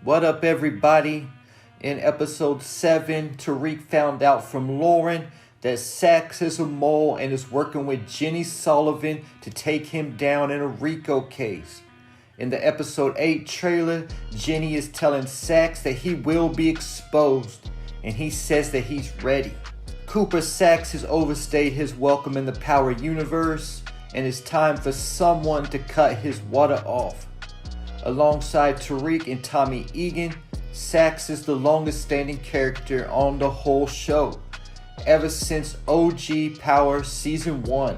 What up, everybody? In episode 7, Tariq found out from Lauren that Saxe is a mole and is working with Jenny Sullivan to take him down in a RICO case. In the episode 8 trailer, Jenny is telling Saxe that he will be exposed, and he says that he's ready. Cooper Saxe has overstayed his welcome in the Power universe, and it's time for someone to cut his water off. Alongside Tariq and Tommy Egan, Saxe is the longest standing character on the whole show, ever since OG Power Season 1.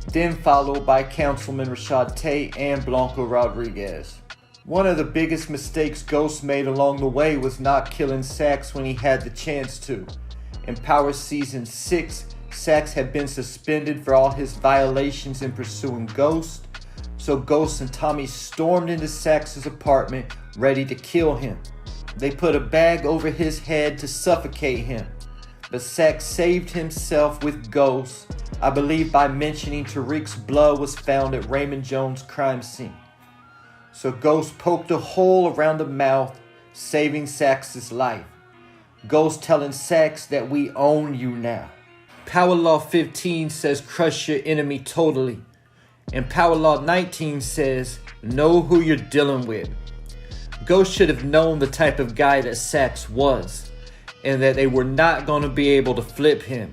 Then followed by Councilman Rashad Tate and Blanco Rodriguez. One of the biggest mistakes Ghost made along the way was not killing Saxe when he had the chance to. In Power Season 6, Saxe had been suspended for all his violations in pursuing Ghost, so Ghost and Tommy stormed into Saxe's apartment ready to kill him. They put a bag over his head to suffocate him, but Saxe saved himself with Ghost, I believe by mentioning Tariq's blood was found at Raymond Jones' crime scene. So Ghost poked a hole around the mouth, saving Saxe's life. Ghost telling Saxe that we own you now. Power Law 15 says crush your enemy totally. And Power Law 19 says, know who you're dealing with. Ghost should have known the type of guy that Saxe was, and that they were not going to be able to flip him.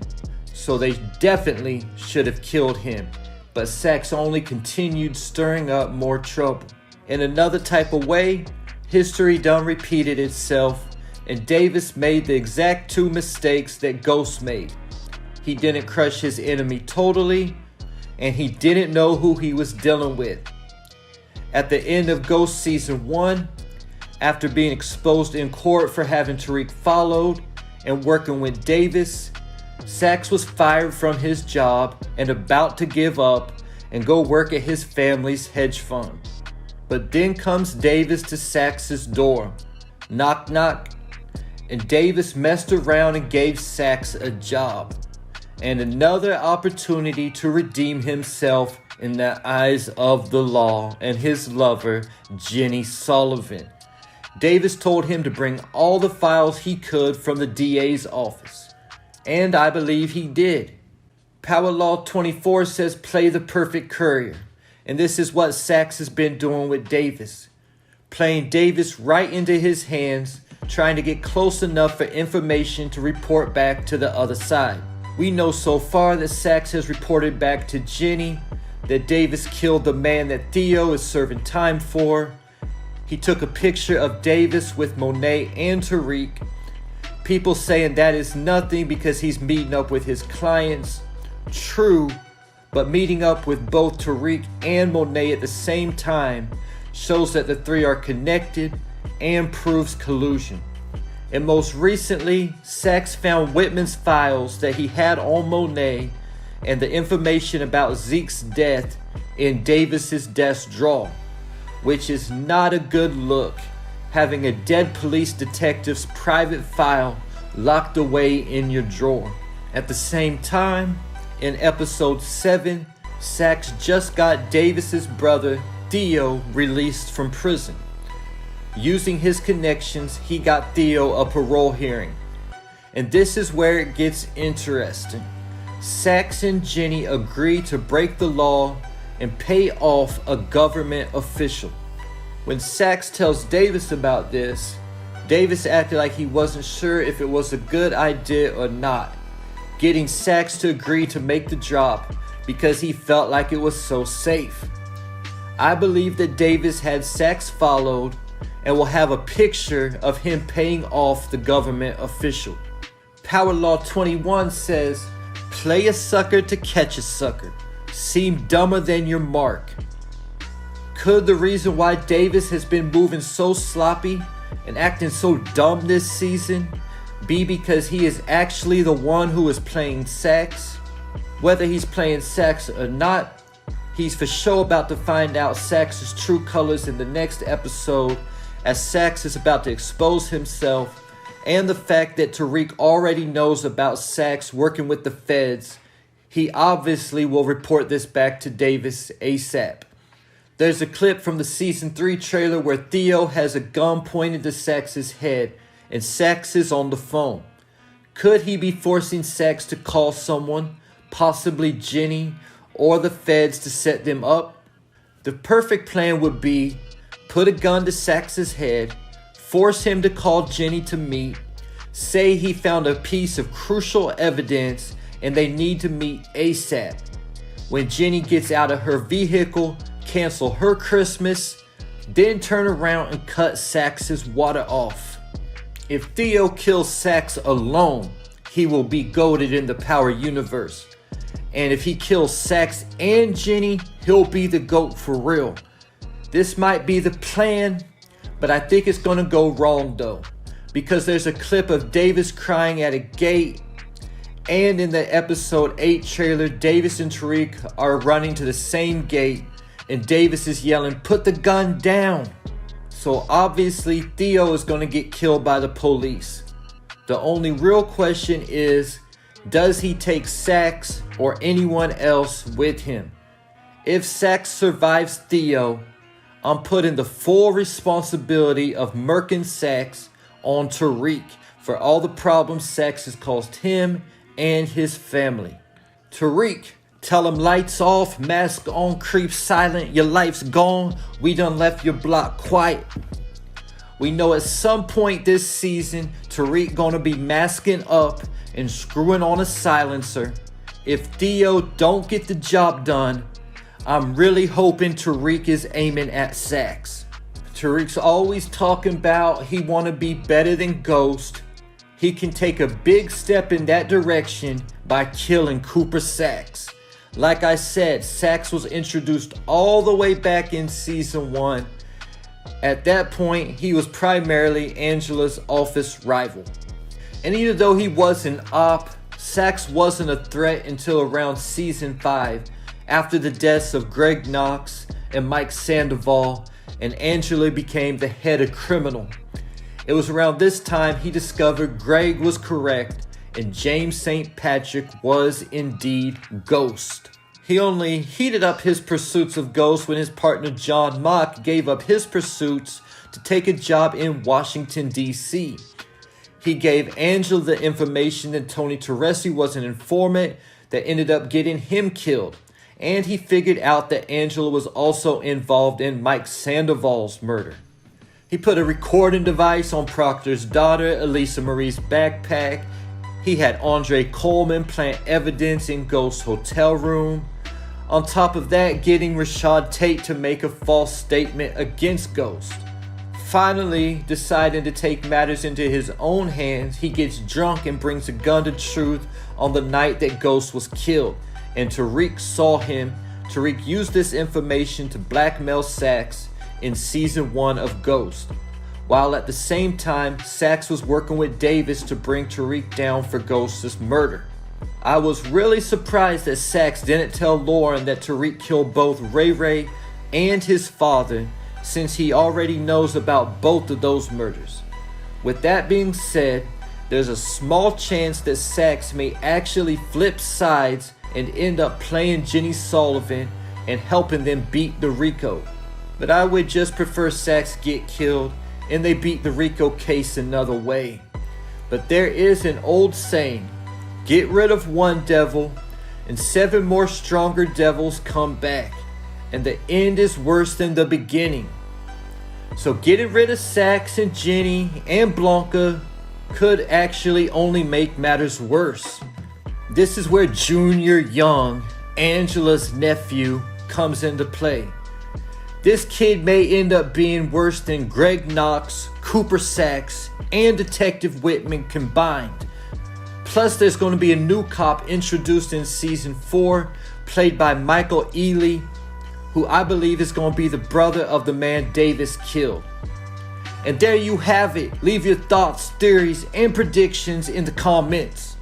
So they definitely should have killed him. But Saxe only continued stirring up more trouble. In another type of way, history done repeated itself, and Davis made the exact two mistakes that Ghost made. He didn't crush his enemy totally, and he didn't know who he was dealing with. At the end of Ghost Season 1, after being exposed in court for having Tariq followed and working with Davis, Saxe was fired from his job and about to give up and go work at his family's hedge fund. But then comes Davis to Saxe's door. Knock, knock. And Davis messed around and gave Saxe a job, and another opportunity to redeem himself in the eyes of the law and his lover, Jenny Sullivan. Davis told him to bring all the files he could from the DA's office, and I believe he did. Power Law 24 says play the perfect courier, and this is what Saxe has been doing with Davis. Playing Davis right into his hands, trying to get close enough for information to report back to the other side. We know so far that Saxe has reported back to Jenny that Davis killed the man that Theo is serving time for. He took a picture of Davis with Monet and Tariq. People saying that is nothing because he's meeting up with his clients. True, but meeting up with both Tariq and Monet at the same time shows that the three are connected and proves collusion. And most recently, Saxe found Whitman's files that he had on Monet and the information about Zeke's death in Davis's desk drawer, which is not a good look, having a dead police detective's private file locked away in your drawer. At the same time, in episode 7, Saxe just got Davis's brother Theo released from prison. Using his connections, he got Theo a parole hearing. And this is where it gets interesting. Saxe and Jenny agree to break the law and pay off a government official. When Saxe tells Davis about this, Davis acted like he wasn't sure if it was a good idea or not, getting Saxe to agree to make the drop because he felt like it was so safe. I believe that Davis had Saxe followed and will have a picture of him paying off the government official. Power Law 21 says, play a sucker to catch a sucker. Seem dumber than your mark. Could the reason why Davis has been moving so sloppy and acting so dumb this season be because he is actually the one who is playing Saxe? Whether he's playing Saxe or not, he's for sure about to find out Saxe's true colors in the next episode, as Saxe is about to expose himself, and the fact that Tariq already knows about Saxe working with the feds. He obviously will report this back to Davis ASAP. There's a clip from the season 3 trailer where Theo has a gun pointed to Saxe's head and Saxe is on the phone. Could he be forcing Saxe to call someone, possibly Jenny or the feds, to set them up? The perfect plan would be put a gun to Saxe's head, force him to call Jenny to meet, say he found a piece of crucial evidence and they need to meet ASAP. When Jenny gets out of her vehicle, cancel her Christmas, then turn around and cut Saxe's water off. If Theo kills Saxe alone, he will be goated in the Power universe. And if he kills Saxe and Jenny, he'll be the GOAT for real. This might be the plan, but I think it's gonna go wrong though, because there's a clip of Davis crying at a gate, and in the episode 8 trailer, Davis and Tariq are running to the same gate, and Davis is yelling, "Put the gun down." So obviously Theo is going to get killed by the police. The only real question is, does he take Saxe or anyone else with him? If Saxe survives Theo, I'm putting the full responsibility of murking Saxe on Tariq for all the problems Saxe has caused him and his family. Tariq, tell him lights off, mask on, creep silent, your life's gone, we done left your block quiet. We know at some point this season, Tariq gonna be masking up and screwing on a silencer. If Theo don't get the job done, I'm really hoping Tariq is aiming at Saxe. Tariq's always talking about he wanna be better than Ghost. He can take a big step in that direction by killing Cooper Saxe. Like I said, Saxe was introduced all the way back in season 1. At that point, he was primarily Angela's office rival. And even though he was an op, Saxe wasn't a threat until around season 5, after the deaths of Greg Knox and Mike Sandoval, and Angela became the head of criminal. It was around this time he discovered Greg was correct and James St. Patrick was indeed Ghost. He only heated up his pursuits of Ghost when his partner John Mock gave up his pursuits to take a job in Washington, D.C. He gave Angela the information that Tony Teresi was an informant that ended up getting him killed. And he figured out that Angela was also involved in Mike Sandoval's murder. He put a recording device on Proctor's daughter, Elisa Marie's backpack. He had Andre Coleman plant evidence in Ghost's hotel room. On top of that, getting Rashad Tate to make a false statement against Ghost. Finally, deciding to take matters into his own hands, he gets drunk and brings a gun to truth on the night that Ghost was killed. And Tariq saw him. Tariq used this information to blackmail Saxe in season 1 of Ghost, while at the same time Saxe was working with Davis to bring Tariq down for Ghost's murder. I was really surprised that Saxe didn't tell Lauren that Tariq killed both Ray Ray and his father, since he already knows about both of those murders. With that being said, there's a small chance that Saxe may actually flip sides and end up playing Jenny Sullivan and helping them beat the Rico. But I would just prefer Saxe get killed and they beat the Rico case another way. But there is an old saying, get rid of one devil and 7 more stronger devils come back, and the end is worse than the beginning. So getting rid of Saxe and Jenny and Blanca could actually only make matters worse. This is where Junior Young, Angela's nephew, comes into play. This kid may end up being worse than Greg Knox, Cooper Saxe, and Detective Whitman combined. Plus, there's going to be a new cop introduced in season 4, played by Michael Ealy, who I believe is going to be the brother of the man Davis killed. And there you have it. Leave your thoughts, theories, and predictions in the comments.